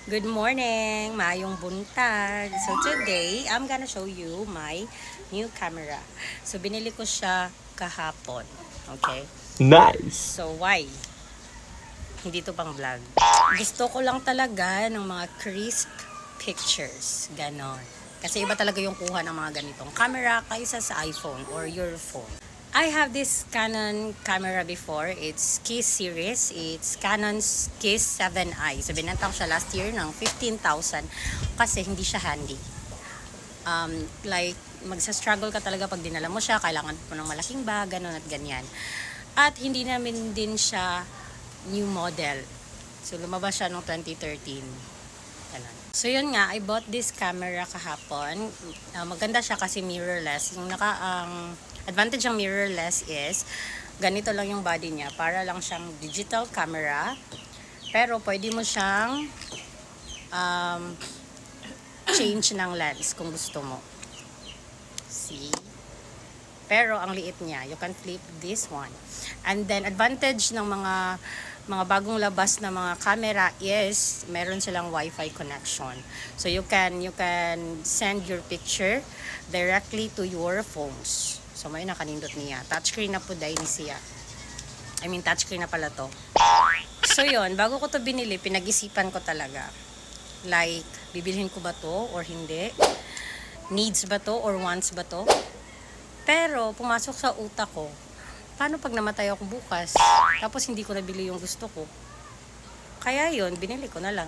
Good morning! Maayong buntag! So today, I'm gonna show you my new camera. So binili ko siya kahapon. Okay? Nice! So why? Hindi to pang vlog. Gusto ko lang talaga ng mga crisp pictures. Ganon. Kasi iba talaga yung kuha ng mga ganitong camera kaysa sa iPhone or your phone. I have this Canon camera before. It's Kiss series. It's Canon's Kiss 7i. So, binenta ko siya last year ng 15,000 kasi hindi siya handy. Like, magsa-struggle ka talaga pag dinala mo siya. Kailangan mo ng malaking bag, ganun at ganyan. At hindi namin din siya new model. So, lumabas siya noong 2013. Ganun. So, yun nga, I bought this camera kahapon. Maganda siya kasi mirrorless. Yung advantage ng mirrorless is, ganito lang yung body niya. Para lang siyang digital camera. Pero, pwede mo siyang change ng lens kung gusto mo. See? Pero, ang liit niya. You can flip this one. And then, advantage ng mga bagong labas na mga camera is meron silang Wi-Fi connection. So you can send your picture directly to your phones. So may nakanindot niya. Touchscreen na po dahil ni siya. Touchscreen na pala to. So yun, bago ko to binili, pinag-isipan ko talaga. Like, bibilhin ko ba to or hindi? Needs ba to or wants ba to? Pero pumasok sa utak ko, paano pag namatay ako bukas? Tapos hindi ko nabili yung gusto ko. Kaya yun, binili ko na lang.